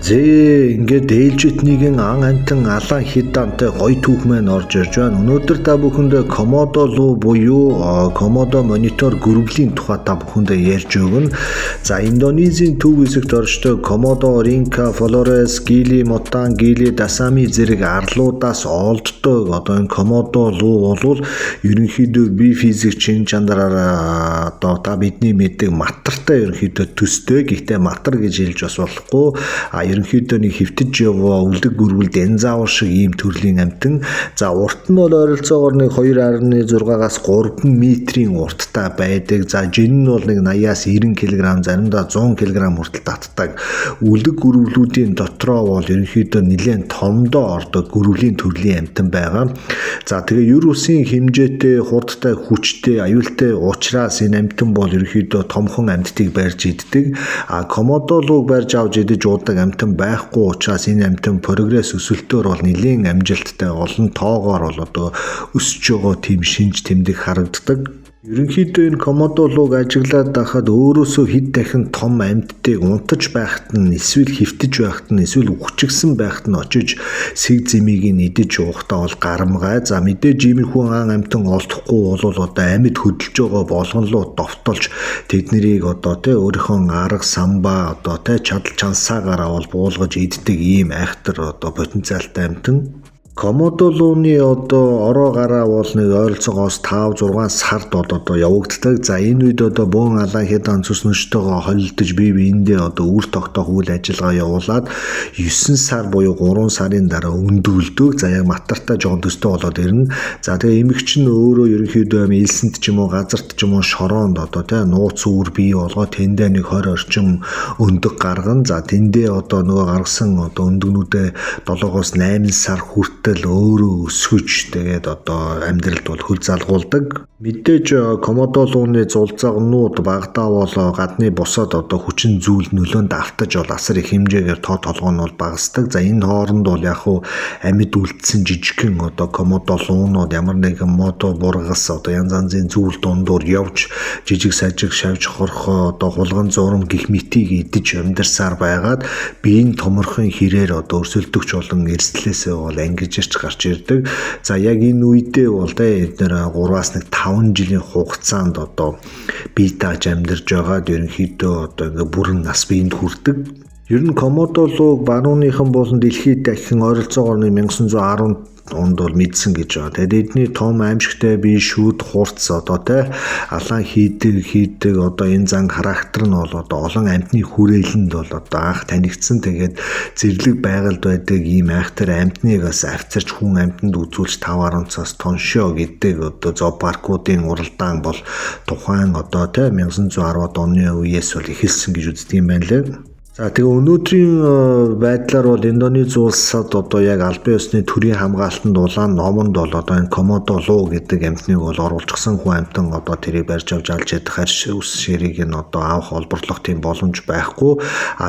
Ингээд ээлжит нэгэн ан амтан алан хидантай гоё түүх маань орж ирж байна. Өнөөдөр та бүхэндээ Komodo луу буюу Komodo монитор гөрвлийн тухай та бүхэндээ ярьж өгнө. За Индонезийн төв хэсэгт оршдог Komodo Orca, Flores, Gili, Motan, Gili, Dasami зэрэг арлуудаас олддог энэ Komodo луу бол ерөнхийдөө бие физик чин чанараараа та бидний мэддэг матартай ерөнхийдөө төстэй. Гэхдээ матар гэж хэлж бас болохгүй. Ерөнхийдөө нэг хөвтөж яваа үлдэг гөрвөл динозавр шиг ийм төрлийн амтан. За урт нь бол ойролцоогоор нэг 2.6-аас 3 метрийн урттай байдаг. За жин нь бол нэг 80-аас 90 кг, заримдаа 100 кг хүртэл татдаг. Үлдэг гөрвлүүдийн дотроо бол ерөнхийдөө нэлээд томдоо ордог гөрвлийн төрлийн амтан байгаа. За тэгээ ер усын хэмжээтэй, хурдтай, хүчтэй, аюултай учраас энэ амтан бол ерөнхийдөө томхон амьтдыг барьж иддэг. Komodo лууг барьж авч идэж уудаг амтан байхгүй учраас энэ амтан прогресс өсөлтөөр бол нэлийн амжилттай олон тоогоор бол одоо өсөж байгаа тийм шинж тэмдэг харагддаг. Ерөнхийдөө энэ Komodo лууг ажиглаад байхад өөрөөсөө хэд дахин том амьтдыг унтаж байхад нь эсвэл хөвтөж байхад нь эсвэл үхчихсэн байхад нь очиж сэг зэмийг нь идэж уухдаа бол гарамгай. За мэдээж иймэрхүү ан амтан олдохгүй бол одоо амьд хөдөлж байгаа болгонлоо довтолж тэднийг одоо өөрийнхөө арга самбаа одоо чадал чансаагаараа бол буулгаж иддэг ийм айхтар одоо потенциалтай амтан. Komodo лууны одоо ороо гараа бол нэг ойролцоогоос 5-6 сард одоо явагддаг. За энэ үед одоо бөөн алан хядан цус нөштэйгөө холилдож бие биендээ одоо үр тогтоох үйл ажиллагаа явуулаад 9 сар буюу 3 сарын дараа өндүүлдэг. За яг матартай жоон төстэй болоод ирнэ. За тэгээ эмэгч нь өөрөө ерөнхийдөө элсэнд ч юм уу газарт ч юм уу шороонд одоо нууц үүр бий болгоод тэндээ нэг 20 орчим өндөг гаргана. За тэндээ одоо нөгөө гаргасан одоо өндөгнүүдээ 7-8 сар хүртэл өөрөө өсгөж тэгээд одоо амьдралд бол хөл залгуулдаг. Мэдээж Komodo лууны зулзагнууд багадаа бол гадны бусад одоо хүчин зүйл нөлөөнд автаж бол асар их хэмжээгээр тоо толгой нь бол багасдаг. За энэ хооронд бол яг хуу амьд үлдсэн жижигхэн одоо Komodo луунууд ямар нэгэн модо бургас одоо янз янзын зүйл дундуур явж жижиг сажиг шавж хорхоо одоо хулган зурам гих мэтийг идэж амьдарсаар байгаад биеийн томорхон хэрээр одоо өрсөлдөгч болон эрсдлээсээ бол ангиж ирж гарч ирдэг. За яг энэ үедээ бол эдгээр 3-аас 5 жилийн хугацаанд одоо бие тааж амьдарж байгаад ерөнхийдөө одоо ингээ бүрэн нас биеинд хүрдэг. Ер нь Komodo лууг барууныхан болон дэлхийд дахин ойролцоогоор 1910 онд бол мэдсэн гэж байна. Тэгээд эдний том аимшигтай бие шүүд хурц одоо алан хийдэг одоо энэ зан характер нь бол одоо олон амьтны хүрээлэнд бол одоо анх танигдсан. Тэгээд зэрлэг байгальд байдаг ийм айхтар амьтныг бас авцарч хүн амьтанд үзүүлж 5-10 цаас тоншоо гэдэг одоо зоопаркуудын уралдаан бол тухайн одоо 1910-ад оны үеэс бол эхэлсэн гэж үздэг юм байна лээ. За тэгээ өнөөдрийн байдлаар бол Индонез улсад одоо яг албан ёсны төрийн хамгаалтанд улаан номонд бол одоо энэ Komodo луу гэдэг амьтныг бол оруулчихсан хүн амьтан одоо тэрийг барьж авч алж ядах арьс ус ширийг нь одоо авах олборлох тийм боломж байхгүй.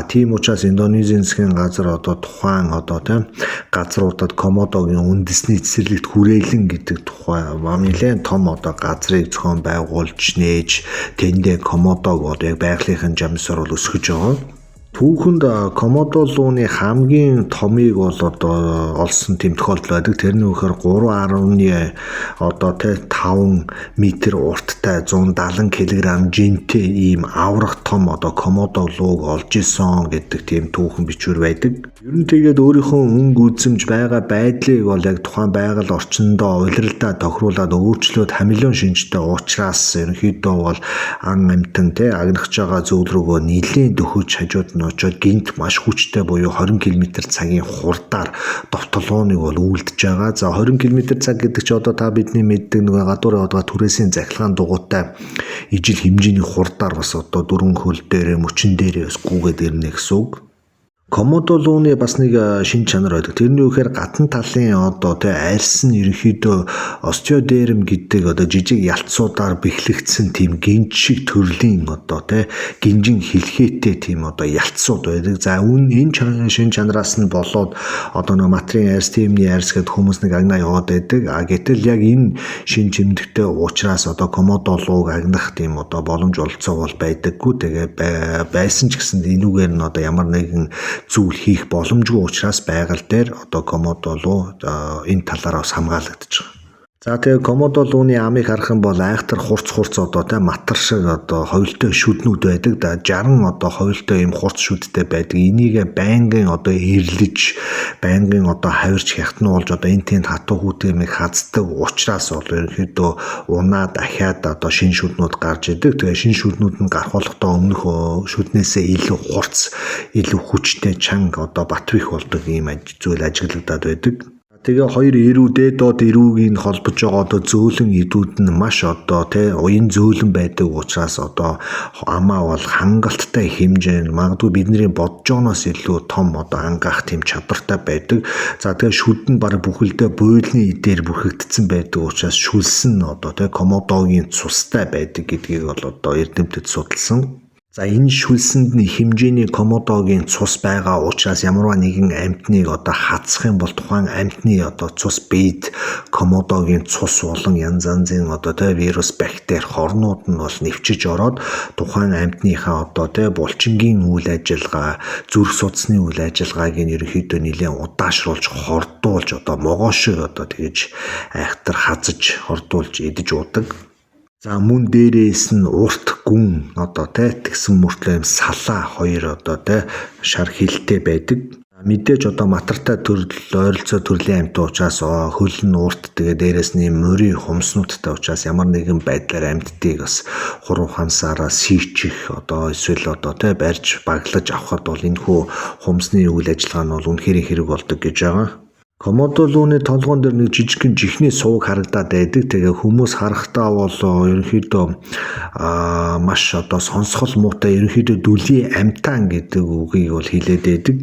Тийм учраас Индонезийн засгийн газар одоо тухайн одоо газруудад Komodo-гийн үндэсний цэцэрлэгт хүрээлэн гэдэг тухай нэлээд том одоо газрыг зохион байгуулж нээж тэндээ Komodo-г одоо яг байгалийн жамсаар бол өсгөж байгаа. Түүхэнд Komodo лууны хамгийн томыг бол одоо олсон тэм тохиолдол байдаг. Тэрний үхээр 3.5 метр урттай 170 кг жинтэй ийм аврах том одоо Komodo лууг олж исэн гэдэг тийм түүхэн бичвэр байдаг. Ер нь тэгээд өөрийнхөө өнгө үзэмж байгаа байдлыг бол яг тухайн байгаль орчиндөө улиралдаа тохируулаад өөрчлөөд хамилон шинжтэй учраас ерөнхийдөө бол ан амтан агнахж байгаа зүйл рүүгөө нийлэн дөхөж хажууд нь очоод гинт маш хүчтэй буюу 20 км цагийн хурдаар довтолгооныг бол үлдэж байгаа. За 20 км цаг гэдэг чи одоо та бидний мэддэг нөгөө гадуур яваад түрээсийн захилгаан дугуйтай ижил хэмжээний хурдаар бас одоо дөрвөн хөл дээрээ мөчн дээрээ бас гүгээд ирнэ гэсэн үг. Komodo лууны бас нэг шин чанар байдаг. Тэрний үхээр гадна талын одоо арьс нь ерөнхийдөө остеодерм гэдэг одоо жижиг ялцуудаар бэхлэгдсэн тийм гинж шиг төрлийн одоо гинжин хэлхээтэй тийм одоо ялцууд байдаг. За энэ шин чанараас нь болоод одоо нэг материйн арьс, темний арьс гэдэг хүмүүс нэг агнаа яваад байдаг. Гэтэл яг энэ шин чимдэгтэй уучраас одоо Komodo лууг агнах тийм одоо боломж олцоо бол байдаггүй. Тэгээ байсан ч гэсэн энүүгээр нь одоо ямар нэгэн зүйл хийх боломжгүй учраас байгаль дээр одоо комодо луу энэ талаараа бас хамгаалагдаж байгаа. За тэгээ комодо лууны амыг харах юм бол айхтар хурц одоо тэ матар шиг одоо ховлтой шүднүүд байдаг. 60 одоо ховлтой юм хурц шүдтэй байдаг. Энийг байнгын одоо эрлэж, байнгын одоо хавирч хятнуулж одоо энэ тэнд хатуу хүүтэй юм хаздаг учраас бол ерөнхийдөө унаа дахиад одоо шин шүднүүд гарч идэг. Тэгээ шин шүднүүд нь гарах болохдоо өмнөх шүднээсээ илүү хурц, илүү хүчтэй чанга одоо батвих болдог ийм зүйл ажиглагдаад байдаг. Тэгээ хоёр эрүүдээ доод эрүүгийн холбож байгаа одоо зөөлөн эдүүд нь маш одоо уян зөөлөн байдаг учраас одоо амаа бол хангалттай хэмжээнд магадгүй бидний бодож байгааноос илүү том одоо ангаах тийм чадвартай байдаг. За тэгээ шүд нь баг бүхэлдээ буйлны идээр бүрхэгдсэн байдаг учраас шүлсэн нь одоо комодогийн цустай байдаг гэдгийг бол одоо эрдэмтэд судалсан. За энэ шүлсэнд нь хэмжээний комодогийн цус байгаа учраас ямарваа нэгэн амьтныг одоо хацах юм бол тухайн амьтны одоо цус бийд комодогийн цус болон янз янзын одоо вирус, бактери, хорнууд нь бол нэвчиж ороод тухайн амьтныхаа одоо булчингийн үйл ажиллагаа, зүрх судасны үйл ажиллагааг нь ерөнхийдөө нэлээд удаашруулж, хордуулж одоо могоо шиг одоо тэгэж айхтар хазаж, хордуулж идэж удаг. За мөн дээрээс нь урт гүн одоо тэгсэн мөртлөө юм салаа хоёр одоо шар хилтэй байдаг. Мэдээж одоо матартай төрөл ойролцоо төрлийн амьтан учраас хөл нь урт тэгээ дээрээс нь морь хумснуудтай учраас ямар нэгэн байдлаар амьтдыг бас хуруу хансаараа сийчих одоо эсвэл одоо барьж баглаж авахд бол энэхүү хумсны үйл ажиллагаа нь бол үнэхээр хэрэг болдог гэж байгаа. Комодо лууны толгоон дээр нэг жижигхэн жихний сувг харагдаад байдаг. Тэгээ хүмүүс харахтаа бол ерөнхийдөө маш одоо сонсгол муутай ерөнхийдөө дүлийн амтан гэдэг үгийг бол хэлээд байдаг.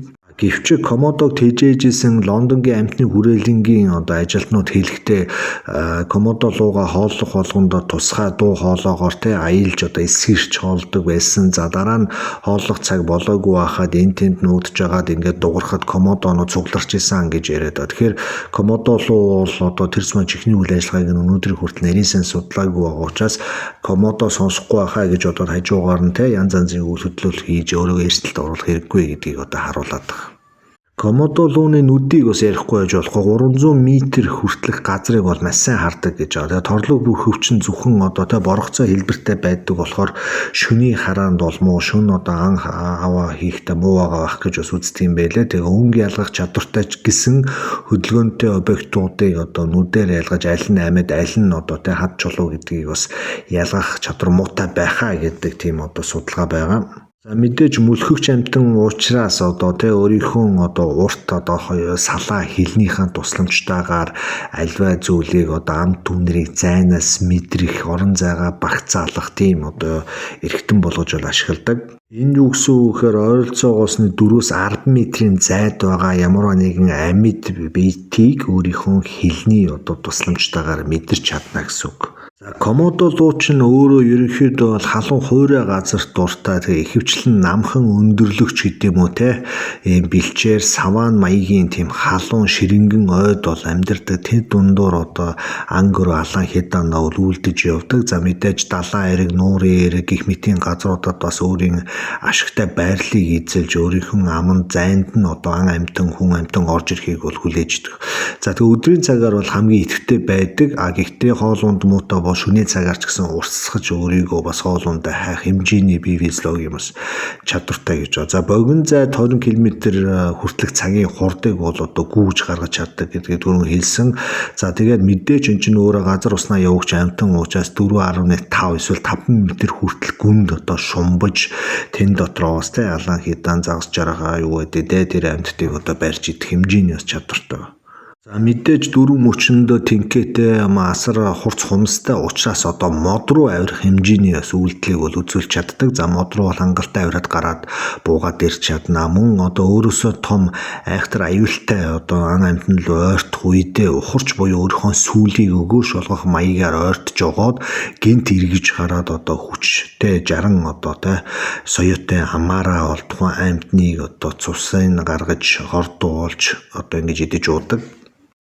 Гэвч комодог тэжээжсэн Лондонгийн амьтны хүрээлэнгийн одоо ажилтнууд хэлэхдээ комодо лууга хооллох болгонд тусгай дуу хоолоогоор аялж одоо эсгэрч хоолдог байсан. За дараа нь хооллох цаг болоогүй байхад энэ тэнд нүүдж байгаад ингээд дуурахад комодоноо цугларч исэн гэж яриад байгаа. Тэгэхээр комодо луу бол одоо тэр зам чихний үйл ажиллагааг нь өнөөдрийн хүртэл нарийн сан судлаагүй байгаа учраас комодо сонсохгүй байхаа гэж одоо хажуугаар нь янз янзын үйл хөдлөл хийж өөрийгөө эрсдэлд оруулах хэрэггүй гэдгийг одоо харуулад байгаа. Комодо лууны нүдийг бас ярихгүй байж болохгүй 300 м хүртэлх газрыг бол маш сайн хардаг гэж байгаа. Торлог бүр хөвчин зөвхөн одоо боргоцоо хэлбэртэй байдаг болохоор шөний хараанд болмоо шөн одоо ан аваа хийхдээ муу байгаа байх гэж бас үздэг юм байлээ. Тэгээ өнгө ялгах чадвартай ч гэсэн хөдөлгөөнтэй объектуудыг одоо нүдээр ялгаж аль нь амьд аль нь одоо хад чулуу гэдгийг бас ялгах чадвар муутай байхаа гэдэг тийм одоо судалгаа байгаа. За мэдээж мөлхөгч амьтан уучраас одоо өөрийнхөө одоо урт одоо салаа хилнийхэн тусламжтайгаар альва зүйлийг одоо амт түнрийг зайнаас мэдрэх, орон зайгаа багцаалах тийм одоо эрхтэн болгож ашигладаг. Энэ юу гэсэн үг гэхээр ойролцоогоос нь 4-10 м зайд байгаа ямар нэгэн амьд биетийг өөрийнхөө хилний одоо тусламжтайгаар мэдэрч чадна гэсэн үг. Комодо луу ч өөрөө ерөнхийдөө бол халуун хуурай газарт дуртай тэгээ ихэвчлэн намхан өндөрлөгч гэдэг юм уу бэлчээр саван маягийн тийм халуун ширэнгэн ойд бол амьдардаг. Тэд дундуур одоо ангөр алан хеданаа үлдэж явдаг. За мэдээж далайн эрэг, нуурын эрэг гэх мэтийн газруудад бас өөрийн ашигтай байрлалыг эзэлж өөрийнхөө аманд зайнд нь одоо ан амьтан хүн амьтан орж ирэхийг бол хүлээж идэг. За тэгээ өдрийн цагаар бол хамгийн идэвхтэй байдаг. Гэхдээ хоолунд муутай шөнийн цагаар ч гэсэн урсгаж өөрийгөө бас хоолундаа хайх хэмжээний бие физиологи юм бас чадвартай гэж байна. За богино зай 20 км хүртэлх цагийн хурдыг бол одоо гүйж гаргаж чаддаг гэдгийг түрүүн хэлсэн. За тэгээд мэдээж энэ чинь өөрөө газар уснаа явагч амьтан уучаас 4.5 эсвэл 5 м хүртэл гүнд одоо шумбаж тэн дотроос алан хідан загас жаргаа юу гэдэг тэр амьтдыг одоо барьж идэх хэмжээний бас чадвартай байна. За мэдээж дөрөв мөчөндөө тэнхээтэй асар хурц хумстай учраас одоо мод руу авирах хэмжээний бас үйлдэлийг бол үзүүлж чаддаг. За мод руу бол хангалттай авираад гараад буугаад ирч чадна. Мөн одоо өөрөөсөө том айхтар аюултай одоо ан амьтан руу ойртох үедээ ухарч буюу өөрийнхөө сүүлийг өгөөш болгох маягаар ойртож жогоод гинт эргэж гараад одоо хүчтэй 60 одоо соёотой амаараа бол тухайн амьтныг одоо цусыг гаргаж хордуулж одоо ингэж идэж уудаг.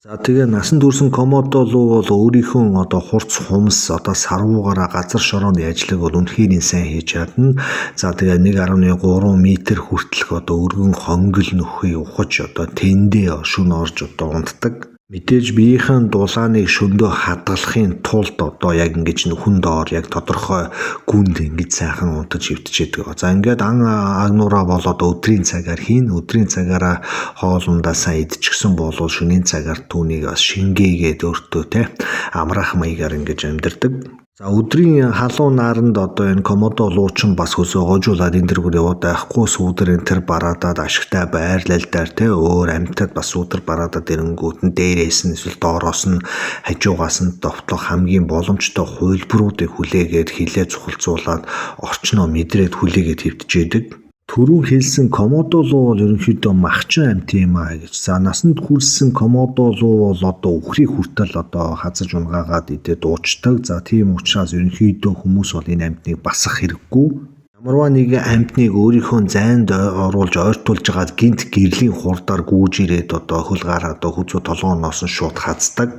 За тэгээ насан турсан комодо луу бол өөрийнхөө хурц хумс сарвуугаараа газар шорооны ажлыг бол үнэхээр сайн хийж чадна. За тэгээ 1.3 м хүртэлх өргөн хонгил нөхөй ухаж тэндээ шүн орж унтдаг. Мэдээж биеийнхэн дулааныг шөндөө хадгалахын тулд яг ингэж нүхэн доор яг тодорхой гүнд ингэж сайхан унтаж хөвтчихэд. За ингээд ан агнуураа болоод өдрийн цагаар өдрийн цагаараа хоолундаа сайн идчихсэн болол шөнийн цагаар түүнийг бас шингээгээд өөртөө амраах маягаар ингэж амьдэрдэг. За өдрийн халуун наранд энэ комодо луучин бас хөсөө гожуулаад энэ төр бүр яваад байхгүй сүүдэр энэ төр бараадад ашигтай байрлалдаар өөр амьтад бас сүүдэр бараадад ирэнгүүт нь дээрээс нь эсвэл доороос нь хажуугаас нь довтлох хамгийн боломжтой хувилбаруудыг хүлээгээд хилээ цухалцуулаад орчноо мэдрээд хүлээгээд хэвтжээдэг. Түрүү хэлсэн комодо луу бол ерөнхийдөө махчин амьт юм гэж. За насанд хүрсэн комодо луу бол үхрийг хүртэл хазаж унгаагаад идээд уучдаг. За тийм учраас ерөнхийдөө хүмүүс бол энэ амьтныг басах хэрэггүй. Ямарваа нэгэн амьтныг өөрийнхөө зайд оруулж ойртуулж агаад гинт гэрлийн хурдаар гүйж ирээд хөл гараад хүзүү толгооноос нь шууд хаздаг.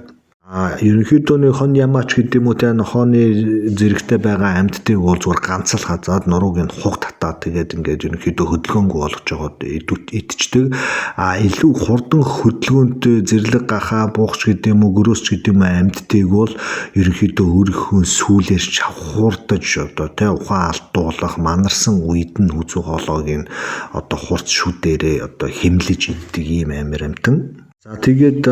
Ерөнхийдөө нэг хон ямаач гэдэг юм уу нохооны зэрэгтэй байгаа амьтдыг бол зүгээр ганц л хазаад нурууг нь хуг татаад тэгээд ингээд ерөнхийдөө хөдөлгөөнгүй болгож жоод идчихдэг. Илүү хурдан хөдөлгөөнтэй зэрлэг гахаа буухч гэдэг юм уу гөрөөсч гэдэг юм амьтдыг бол ерөнхийдөө өөрийнхөө сүүлээр чавхуурдаж ухаан алдуулах манарсан үед нь хүзүү хоолойг нь хурц шүдээрээ хэмлэж иддэг ийм амир амьтан. За тэгээд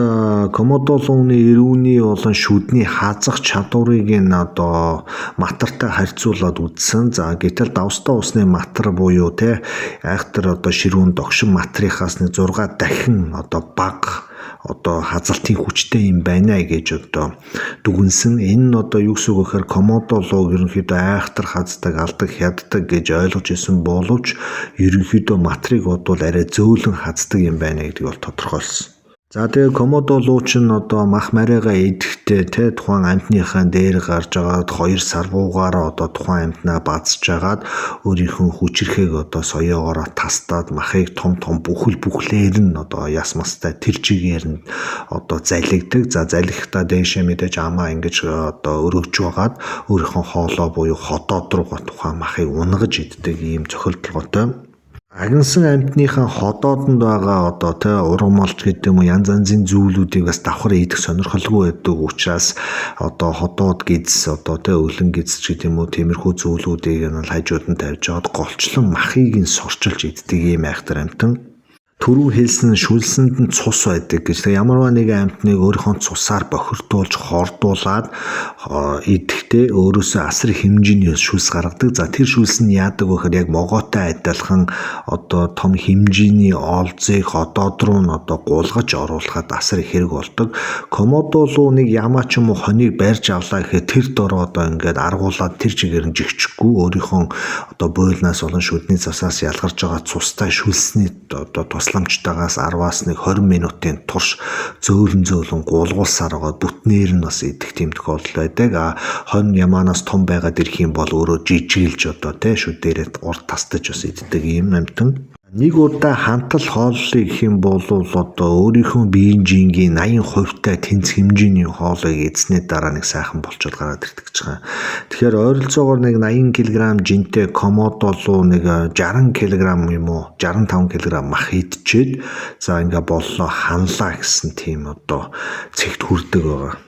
комодо лууны эрүүний болон шүдний хазах чадварыг нь матартай харьцуулаад үзсэн. За гэтэл давстай усны матар буюу айхтар ширүүн догшин матрихаас 6 дахин бага хазалтын хүчтэй юм байна гэж дүгнсэн. Энэ нь юу гэсэн үг гэхээр комодо луу ерөнхийдөө айхтар хаздаг, алдаг, хяддаг гэж ойлгож исэн боловч ерөнхийдөө матрыг бодвол арай зөөлөн хаздаг юм байна гэдгийг бол тодорхойлсон. За тэгээ комодо луучин мах мариагаа идэхдээ тухайн амьтныхаа дээр гарч агаад 2 сарвуугаараа тухайн амьтнаа базж агаад өөрийнхөө хүчрэхэг соёогоороо тастаад махыг том бүхлээр нь яс мастай тэр чигээр нь залгидаг. За залгихдаа дээшээ мэдээж амаа ингэж өргөж байгаа өөрийнхөө хоолоо буюу ходоод руугаа тухайн махыг унгаж иддэг ийм цохилтолгоотой. Агнсан амьтныхаа ходоодонд байгаа ургамалч гэдэг юм уу янз янзын зүйлүүдийг бас давхар идэх сонирхолгүй байдаг учраас ходоод гиз өлөн гиз гэдэг юм уу тиймэрхүү зүйлүүдийг нь хажууд нь тавьж аваад голчлон махыг нь сурчилж иддэг ийм айхтар амьтан. Түрүү хэлсэн шүлсэнд нь цус байдаг гэж. Ямарваа нэгэн амьтныг өөрийнхөө цусаар бохирдуулж хордуулаад идэхдээ өөрөөсөө асар хэмжээний шүлс гаргадаг. За тэр шүлс нь яадаг вэ гэхээр яг могоотой адилхан том хэмжээний олзыг ходоод руу нь гулгаж оруулахад асар их хэрэг болдог. Комодо луу нэг ямаа ч юм уу хоныг барьж авлаа гэхэд тэр дороо ингээд аргуулад тэр чигээр нь жигчихгүй өөрийнхөө буйлнаас болон шүдний цусаас ялгарч байгаа цустай шүлсний тусламжтайгаас 10-аас 20 минутын турш зөөлөн гулгуулсаар байгаа бүтнээр нь бас идэх тийм тохиолдол байдаг. Хонь ямаанаас том байгаад ирэх юм бол өөрөө жижиглж шүдээрээ урд тастаж бас иддэг юм амьтан. Нэг удаа хантал хооллыг гэх юм бол өөрийнхөө биеийн жингийн 80% тэнц хэмжээний хоолыг эзнээ дараа нэг сайхан болчиход гараад ирдэг ч байгаа. Тэгэхээр ойролцоогоор нэг 80 кг жинтэй комодо луу нэг 60 кг юм уу 65 кг мах идчихэд за ингээ боллоо ханлаа гэсэн тийм цэгт хүрдэг байгаа.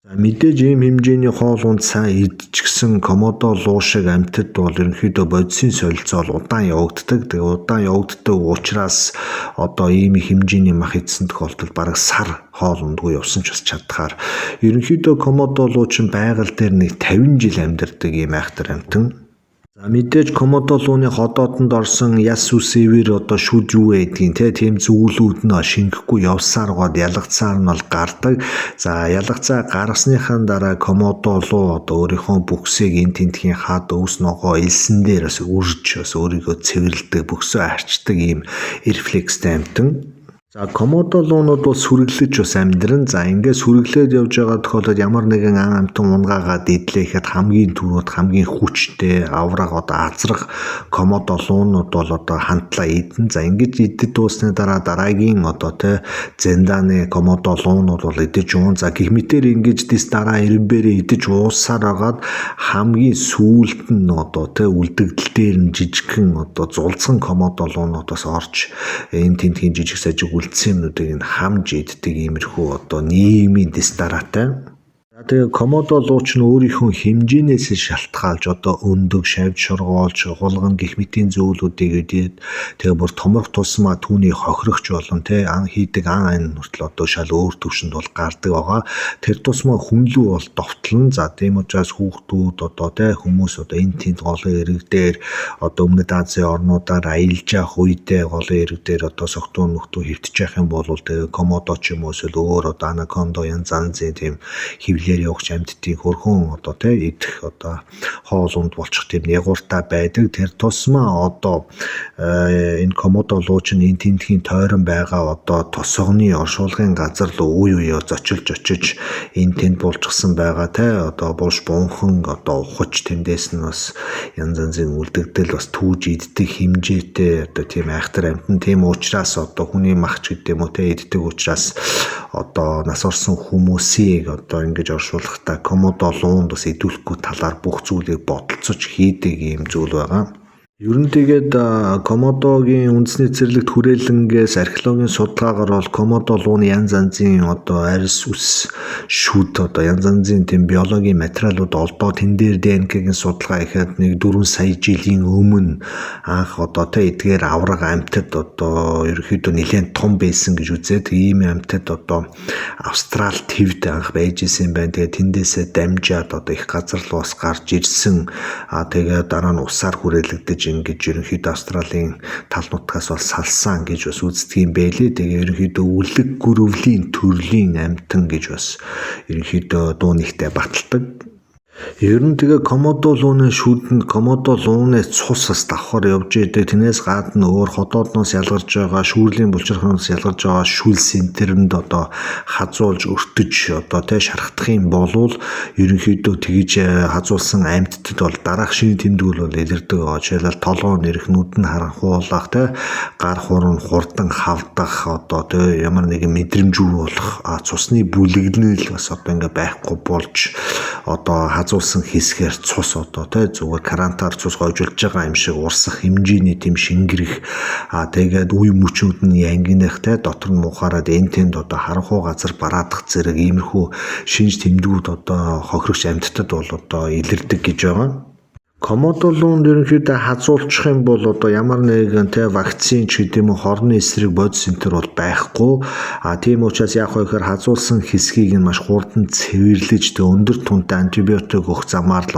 Мэдээж ийм хэмжээний хоол унд сайн идчихсэн комодо луу шиг амьтад бол ерөнхийдөө бодисын солилцоол удаан явагддаг. Тэгээ удаан явагддаг учраас ийм хэмжээний мах идсэн тохиолдолд бараг сар хоол ундгүй явсан ч бас чадхаар ерөнхийдөө комодо луучин байгаль дээр нэг 50 жил амьдардаг ийм айхтар амьтан. За мэдээж комодо лууны ходоодонд орсон яс үсэвэр шүд юу байдгийг тийм зүйлүүд нь шингэхгүй явсаар гоод ялгацаар нь бол гардаг. За ялгацаа гаргасныхаа дараа комодо луу өөрийнхөө бүксийг эн тентхийн хаад өвс ногоо элсэн дээр бас үрж бас өөрийгөө цэвэрлдэг, бүксөө арчдаг ийм рефлекстэй амьтан. За комодо луунууд бол сүрэглэж бас амьдран. За ингээд сүрэглээд явж байгаа тохиолдолд ямар нэгэн ан амтан унгаагаад идлээхэд хамгийн түрүүд хамгийн хүчтэй авраг азрах комодо луунууд бол хамтлаа идэн. За ингэж идэж дуусны дараагийн зенданы комодо луунууд бол идэж уун. За гэх мэтээр ингэж дэс дараа ирэмбэрээ идэж уусаар агаад хамгийн сүүлд нь үлдэгдэл дээр нь жижигхэн зулцсан комодо луунуудаас орж энэ тентгийн жижиг сажиг үлдсэн юмнуудыг хамж иддэг иймэрхүү нийгмийн дистараатай. Тэгээ комодо лууч нь өөрийнхөө хэмжээнээс шалтгаалж өндөг, шавж, шургуулж, гулган гэх мэтийн зүйлүүдийг идээд тэгээ бүр томрох тусмаа түүний хохирогч болон ан хийдэг ан хүртэл шал өөр төвшөнд бол гардаг байгаа. Тэр тусмаа хүнлүү бол довтлон. За тийм учраас хүүхдүүд хүмүүс энэ тэнд голын эрэг дээр өмнөд Азийн орнуудаар аялж явах үедээ голын эрэг дээр согтуу нөхдөө хөвтөж явах юм бол тэгээ комодо ч юм уу эсвэл өөр анакондо янз янзын тийм хөвлөөр явах амьдтыг хөрхөн идэх хоол унд болчих тийм ягууртай байдаг. Тэр тусмаа энэ комодо лууч нь энэ тентхийн тойрон байгаа тосгоны оршуулгын газар руу үе үеөөр очиж энэ тэнд булчгсан байгаа буш бунхан ухаж тэндээс нь бас янз янзын үлдэгдэл бас түүж иддэг хэмжээтэй тийм айхтар амьтан. Тийм учраас хүний махч гэдэг юм уу иддэг учраас нас орсон хүмүүсийг ингэж оршуулахдаа комодо луунд бас идэвхгүй талаар бүх зүйлийг бодолцож хийдэг юм зүйл байгаа. Ер нь тэгээд комодогийн үндэсний цэцэрлэгт хүрээлэнгээс археологийн судалгаагаар бол комодо лууны янз янзын арьс үс шүд янз янзын тийм биологийн материалууд олдоо тэн дээр ДНК-гийн судалгаа ихэд 4 сая жилийн өмнө анх эдгээр авраг амьтад ерөөхдөө нэлээд том байсан гэж үзээд ийм амьтад Австрал твд анх байж исэн байна. Тэгээд тэндээсээ дамжаад их газар руу бас гарч ирсэн. Тэгээд дараа нь усаар хүрээлэгдэж ингэж ерөнхийдөө Австралийн тал нутгаас бол салсан гэж бас үздэг юм байлээ. Тэгээ ерөнхийдөө үлэг гүрвлийн төрлийн амьтан гэж бас ерөнхийдөө дуу нэгтэй баталдаг. Ер нь тэгээ комодо лууны шүдэнд комодо лууны цус бас давхар явж идэг. Тэрнээс гадна өөр ходоодноос ялгарч байгаа шүүрлийн булчирханоос ялгарч байгаа шүл сентерэнд хазуулж өртөж шархдах юм болвол ерөнхийдөө тэгж хазуулсан амьтдад бол дараах шинэ тэмдгүүл бол илэрдэг байгаа. Жишээлбэл толгой нэрх нүд нь харанхуулах гар хуран хурдан хавдах ямар нэгэн мэдрэмжүү болох цусны бүлэгнэл бас ингээ байхгүй болж хазуулсан хэсгээр цус зүгээр карантаар цус гойжулж байгаа юм шиг урсах хэмжээний тийм шингэрэх тэгээд үе мөчүүд нь янгинах дотор нь мухаарад энэ тэнд харанхуй газар бараадах зэрэг иймэрхүү шинж тэмдгүүд хохирогч амьтдад бол илэрдэг гэж байгаа. Комодо луунд ерөнхийдөө хазуулчих юм бол ямар нэгэн вакцин ч гэдэм үү хорны эсрэг бодис центр бол байхгүй. Тийм учраас яг хойхоор хазуулсан хэсгийг нь маш хурдан цэвэрлэж өндөр тунтай антибиотик өгөх замаар л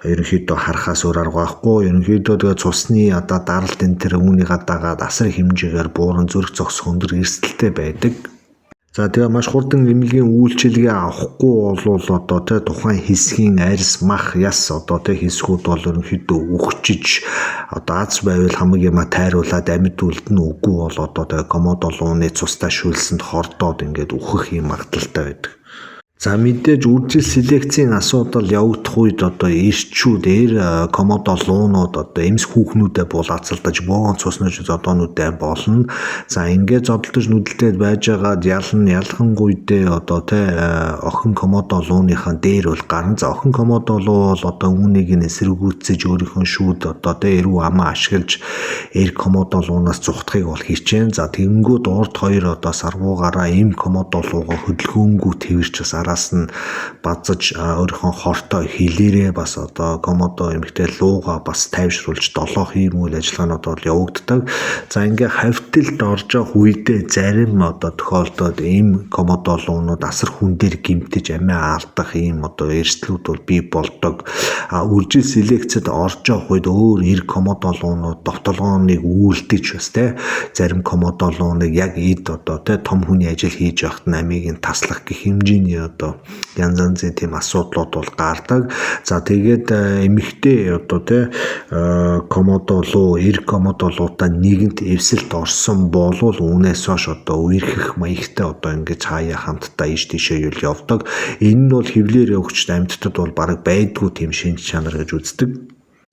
ерөнхийдөө харахаас өөр арга байхгүй. Ерөнхийдөө тэгээ цусны даралт энэ төр үүнийг дагаад асар хэмжээгээр бууран зүрх зогсох өндөр эрсдэлтэй байдаг. За тэгээ маш хурдан эмнэлгийн үйлчилгээ авахгүй бол тухайн хэсгийн арьс мах яс хэсгүүд бол ерөнхийдөө үхчиж аз байвал хамаг юм тайруулаад амьд үлдэн үгүй бол комодо лууны цустай шүлсэнд хордоод ингээд үхэх юм магадaltaй байдаг. За мэдээж үржил селекцийн асуудал явагдах үед ирчүүд комодо луунууд эмс хүүхнүүдэд булаацалдаж боон цуснаж зодоонуудтай болно. За ингээд зодолдож нүдэлтэд байж байгаад ялхангуйдээ охин комодо лууныхаа дээр бол гарна. За охин комодо луу бол үүнийг эсэргүүцэж өөрийнхөө шүүд эрүү амаа ашиглаж комодо луунаас зүхтахыг бол хичээн. За тэгэнгүүт урд хоёр сарвуугаараа комодо луугаа хөдөлгөөнгүү тэрч бас араас нь базаж өөрийнхөө хортой хилээрээ бас комодо эмхтэй лууга бас тайвшруулж долоох ийм үйл ажиллагаанууд бол явагддаг. За ингээ хавталд орж явах үедээ зарим тохиолдолд комодо луунууд асар хүн дээр гимтэж амиа алдах ийм эрсдлүүд бол бий болдог. Үржил селекцэд орж явах үед өөр комодо луунууд довтолгооныг үйлдэж бас зарим комодо лууныг яг том хүний ажил хийж явахт амийг нь таслах гэх хэмжээний одоо янз янзын тийм асуудлууд бол гардаг. За тэгээд эмэгтэй одоо тий комодо луу, эр комодо луудаа нэгэнт эвсэлт орсон болвол үүнээс хойш одоо үерхэх маягтай одоо ингэж хаяа хамтдаа ийш тийшээ явдаг. Энэ нь бол хевлэр явагчд амьтдад бол бараг байдгүй тийм шинж чанар гэж үздэг.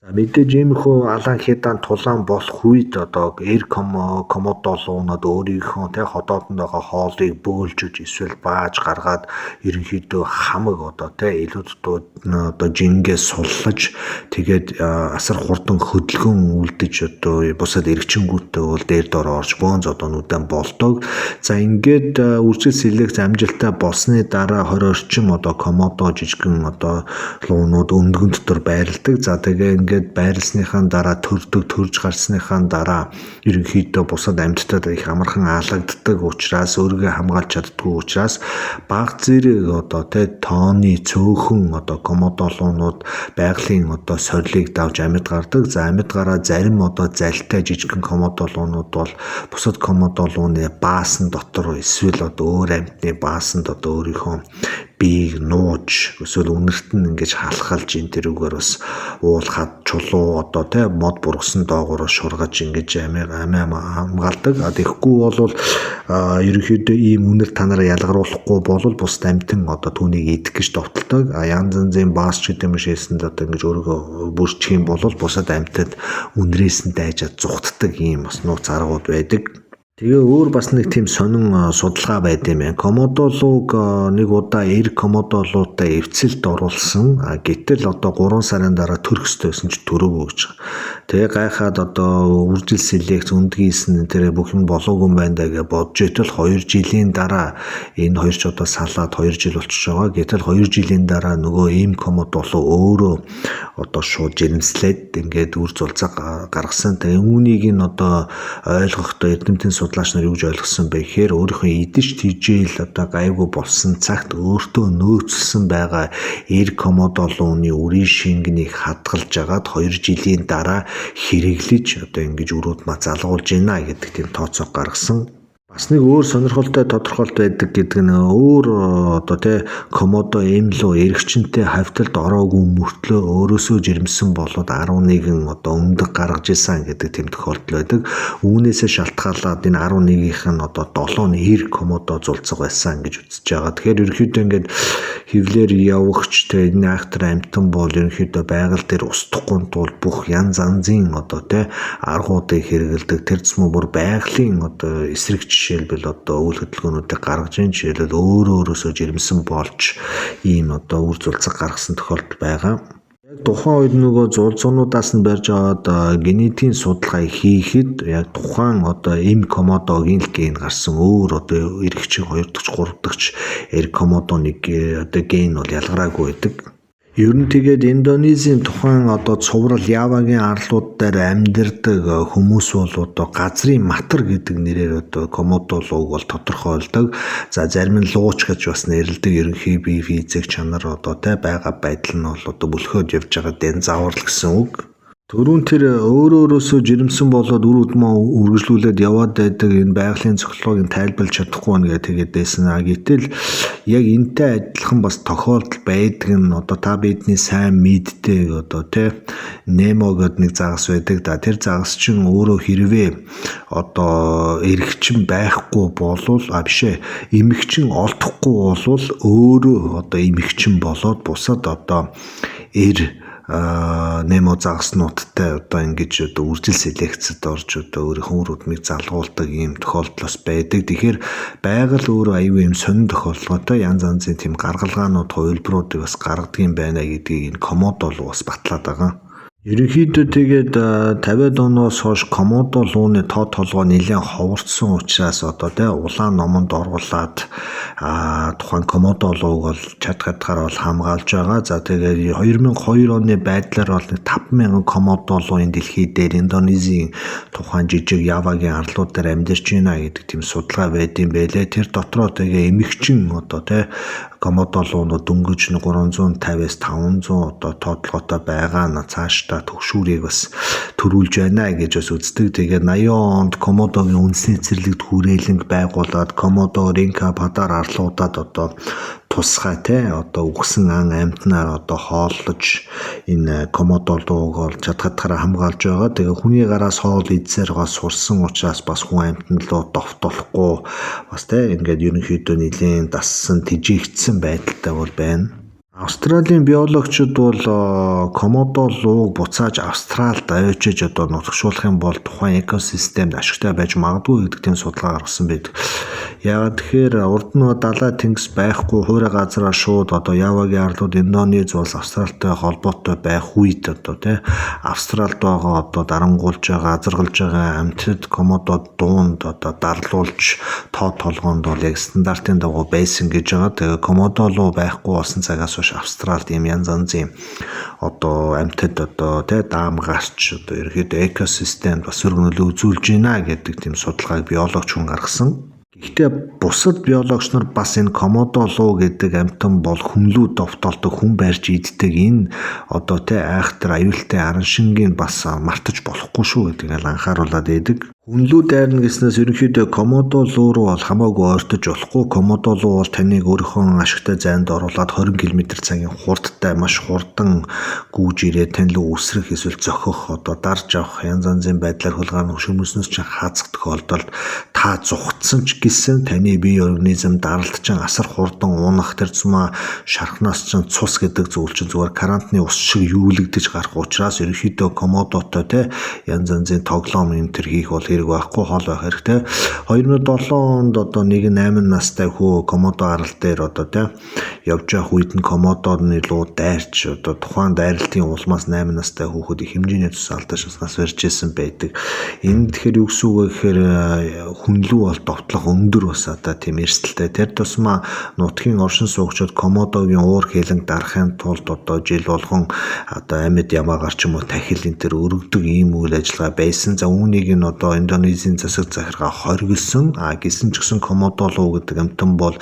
Мэдээж иймэрхүү алан хядаан тулаан болох үед одоо эр комодо луунууд өөрийнхөө тий ходоодонд байгаа хоолыг бөөлжөж эсвэл бааж гаргаад ерөнхийдөө хамаг одоо тий илүүддүүд одоо жингээ суллаж тэгээд асар хурдан хөдөлгөөн үлдэж одоо бусад эргчингүүтээ бол дээр доор орж бөөн зодоонуудаа болдог. За ингээд үржил селекц амжилттай болсны дараа 20 орчим одоо комодо жижигэн одоо луунууд өндгөн дотор байрладаг. За тэгээд байрлсныхаа дараа төрж гарсныхаа дараа ерөнхийдөө бусад амьтдад их амархан аалагддаг учраас өөрийгөө хамгаалж чаддгүй учраас бага зэрэг одоо тэ тооны цөөхөн одоо комодо луунууд байгалийн одоо сорилыг давж амьд гардаг. За амьд гараа зарим одоо залтай жижигхэн комодо луунууд бол бусад комодо лууны баасан дотор эсвэл одоо өөр амьтны баасанд одоо өөрийнхөө бийг нууж эсвэл үнэрт нь ингэж халахалж энэ тэрүүгээр бас уулахад чулуу одоо тий мод бургасан доогоор шургаж ингэж хамгаалдаг. Тэгэхгүй бол ерөнхийдөө ийм үнэр танараа ялгаруулахгүй бол бус амьтан одоо түүнийг идэх гэж довтолдог. Янз янзын баас ч гэдэг юм шээсэнд одоо ингэж өөрийгөө бүрчих юм бол бусад амьтад үнрээс нь дайжаад зүхтдаг ийм бас нууц аргууд байдаг. Тэгээ өөр бас нэг тийм сонин судалгаа байд юм байна. Комодо лууг нэг удаа эр комодо луутай эвцэлд оруулсан. Гэтэл одоо 3 сарын дараа төрөх ёстойсэн ч төрөөгүй гэж. Тэгээ гайхаад одоо үржил селекц өндгийсэн тэр бүх юм болоогүй юм байна даа гэж бодж итэл 2 жилийн дараа энэ хоёр ч одоо салаад 2 жил болчихж байгаа. Гэтэл 2 жилийн дараа нөгөө ийм комодо луу өөрөө одоо шууд жирэмслээд ингээд үр зулцаа гаргасан. Тэгээ үүнийг нь одоо ойлгохдоо эрдэмтэн судлаач нар юу гэж ойлгосон бэ гэхээр өөрийнхөө идэж тижээл одоо гайгүй болсон цагт өөртөө нөөцлсөн байгаа эр комодо лууны үрийн шингэнийг хадгалж агаад 2 жилийн дараа хэрэглэж одоо ингэж өрөөд залгуулж гинэ гэдэг тийм тооцоо гаргасан. Бас нэг өөр сонирхолтой тодорхойлт байдаг гэдэг нь өөр одоо тий комодо эмлүү эргчэнтэй хавьталд ороогүй мөртлөө өөрөөсөө жирэмсэн болоод 11 одоо өндөг гаргаж исэн гэдэг тийм тохиолдол байдаг. Үүнээсээ шалтгаалаад энэ 11-ийнх нь одоо 7 нь эр комодо зулцаг байсан гэж үзэж байгаа. Тэгэхээр ерөнхийдөө ингээд хевлэр явагч тий энэ актер амтан бол ерөнхийдөө байгаль дээр устдахгүй тул бүх янз янзын одоо тий аргуудыг хэрэгэлдэг. Тэр зэм бүр байгалийн одоо эсрэг жишээлбэл одоо үйл хөдөлгөөнүүдийг гаргаж ийн жишээлбэл өөрөөсөө жирэмсэн болж ийм одоо үр зулцаг гаргасан тохиолдол байгаа. Яг тухайн үед нөгөө зулцуунуудаас нь барьж аваад генетикийн судалгаа хийхэд яг тухайн одоо эм комодогийн л ген гарсан өөр одоо эрэгч 2 дахь 3 дахь эр комодо нэг одоо ген бол ялгараагүй байдаг. Ер нь тэгээд Индонезийн тухайн одоо цуврал Явагийн арлууд дээр амьдардаг хүмүүс бол одоо газрын матар гэдэг нэрээр одоо комодо лууг бол тодорхойлдог. За зарим нь лууч гэж бас нэрлэдэг. Ерөнхий бие физик чанар одоо тэ байгаа байдал нь бол одоо бөлхөөд явж байгаа дэн заавар л гэсэн үг. Төрүүн тэр өөрөөсөө жирэмсэн болоод үр удмаа үргэлжлүүлээд яваад байдаг энэ байгалийн цохилгоог тайлбарлаж чадахгүй нэгэ тэгээд байсан. Гэтэл яг энтэй адилхан бас тохиолдол байдаг нь одоо та бидний сайн мэддэг одоо тий Немо гэдэг нэг загас байдаг да. Тэр загас чинь өөрөө хэрвээ одоо эргэгчин байхгүй болвол бишээ эмэгчин олдохгүй болвол өөрөө одоо эмэгчин болоод бусад одоо Немо загаснуудтай одоо ингэж одоо үржил селекцэд орж одоо өөрийнхөө үр удмыг залгуулдаг ийм тохиолдлоос байдаг. Тэгэхээр байгаль өөрөө аюу юм сонин тохиолдлоготой янз янзын тийм гаргалгаанууд хувилбаруудыг бас гаргадаг юм байна гэдгийг энэ комодо луу бас батлаад байгаа. Ерөнхийдөө тэгээд 50-аад оноос хойш комодо лууны тод толгой нэлээд ховорцсон учраас одоо тий улаан номонд оруулаад тухайн комодо лууг бол чадхадгаар бол хамгаалж байгаа. За тэгээд 2002 оны байдлаар бол 5,000 комодо лууны дэлхий дээр Индонезийн тухайн жижиг Явагийн арлууд дээр амьдарч байна гэдэг тийм судалгаа байд юм байлээ. Тэр дотроо тэгээ эмэгчин одоо тий комодо луунууд дөнгөж 350-аас 500 одоо тоотлоготой байгаа нь цааш та төгшүүрийг бас төрүүлж байна гэж бас үздэг. Тэгээд 80 онд Комодогийн үндэсний цэцэрлэгт хүрээлэнг байгуулад Комодо Ринка Падар арлуудад одоо тусгай одоо үгсэн ан амьтнаар одоо хооллож энэ Комодо лууг олж чадхатаараа хамгаалж байгаа. Тэгээ хүний гараас хоол идсээр гас сурсан учраас бас хүн амьтан луу довтолохгүй бас ингээд ерөнхийдөө нэлийн дассан тижигдсэн байдалтай бол байна. Австралийн биологчид бол Комодо лууг буцааж Австралид авчиж одоо нутагшуулах юм бол тухайн экосистемд ашигтай байж магадгүй гэдэг тийм судалгаа гаргасан байдаг. Яагаад тэгэхээр урд нь далай тэнгис байхгүй хуурай газараа шууд одоо Явагийн арлууд Индонез улс Австралитай холбоотой байх үед одоо Австралид байгаа одоо дарангуулж байгаа азаргалж байгаа амьтад Комодо дуунд одоо дарлуулж тоо толгоонд бол яг стандартын дагуу байсан гэж байгаа. Тэгээ Комодо луу байхгүй болсон цагаас Австралид юм янз янзын одоо амьтад одоо даам гарч одоо ерөөхдөө экосистемд бас өргөнөлөө үзүүлж байна гэдэг тийм судалгааг биологч хүн гаргасан. Гэхдээ бусад биологч нар бас энэ Комодо луу гэдэг амьтан бол хүнлүү довтолдог хүн барьж иддэг энэ одоо айхтар аюултай аран шингийг бас мартаж болохгүй шүү гэдгийг анхааруулад байдаг. Хүнлүү дайрна гэснээс ерөнхийдөө Комодо луу руу бол хамаагүй ойртож болохгүй. Комодо луу бол таныг өөрийнхөө ашигтай зайд оруулаад 20 км/цагийн хурдтай маш хурдан гүйж ирээд тань руу үсрэх эсвэл зохих одоо дарж авах янз янзын байдлаар хулгайрах хүмүүснээс ч хазах тохиолдолд та зүгтсэн ч гэсэн таны бие организм даралт чинь асар хурдан унах тэр зума шархнаас чинь цус гэдэг зүйл чинь зүгээр карантины ус шиг юулэгдэж гарах учраас ерөнхийдөө Комодотой янз янзын тоглоом энэ төр хийх бол хэрэг байхгүй хоол байх хэрэгтэй. 2007 онд одоо нэг 8 настай хүү Комодо арал дээр одоо явж явах үед нь Комодоны луу дайрч одоо тухайн дайралтын улмаас 8 настай хүүхэд их хэмжээний цус алдаж барьж ирсэн байдаг. Энэ тэгэхээр юу гэсэн үг вэ гэхээр хүнлүү бол довтлох өндөр бас одоо тийм эрсдэлтэй. Тэр тусмаа нутгийн оршин суугчид Комодогийн уур хилэнг дарахын тулд одоо жил болгон одоо амьд ямаагаар ч юм уу тахил энэ төр өргөдөг ийм үйл ажиллагаа байсан. За үүнийг нь одоо Индонезийн засаг захиргаа хоригдсон. Гэсэн ч гэсэн Комодо луу гэдэг амьтан бол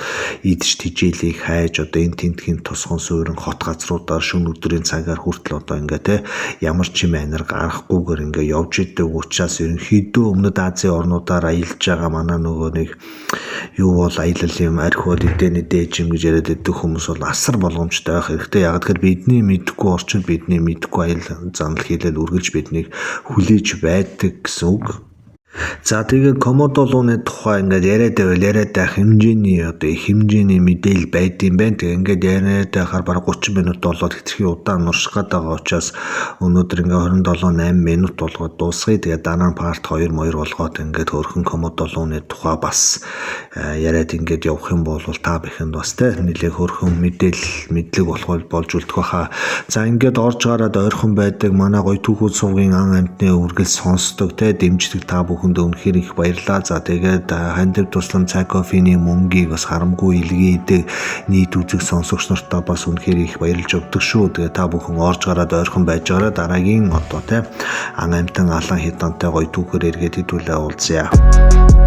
идэж тижээлийг хайж одоо энэ тентхийн тусган суурин хот газруудаар шөнө өдрийн цагаар хүртэл одоо ингээ ямар ч юм анир гарахгүйгээр ингээ явж идэг учраас ерөнхийдөө Өмнөд Азийн орнуудаар аялж байгаа манай нөгөө нэг юу бол аялал юм арх бол эдэний дээж юм гэж яриад идэх хүмүүс бол асар болгоомжтой байх хэрэгтэй. Яг тэгэхээр бидний мэдхгүй орчинд бидний мэдхгүй аял занал хийлэл үргэлж биднийг хүлээж байдаг гэсэн үг. За тэгээд Комодо лууны тухай ингээд яриад байх хэмжээний одоо их хэмжээний мэдээлэл байд юм байна. Тэгээд ингээд яриад байхаар бараг 30 минут болоод хэтэрхий удаан нурших гээд байгаа учраас өнөөдөр ингээд 27-8 минут болгоод дуусгая. Тэгээд дараа нь парт 2 болгоод ингээд хөрхөн Комодо лууны тухай бас яриад ингээд явах юм бол та бүхэнд бас нэлээд хөрхөн мэдлэг болж үлдэх байхаа. За ингээд орж гараад ойрхон байдаг манай гоё түүхүүд сувгийн ан амьтны үргэлж сонсдог дэмждэг та бүхэнд үнэхээр их баярлалаа. За тэгээд хандив туслан цай кофений мөнгийг бас харамгүй илгээдэг нийт үзэг сонсогч нартаа бас үнэхээр их баярлж өгдөг шүү. Тэгээд та бүхэн орж гараад ойрхон байж байгаарай. Дараагийн одоо ан амьтан алан хятадтай гоё түүхээр эргээд хэдүүлээ уулзъя.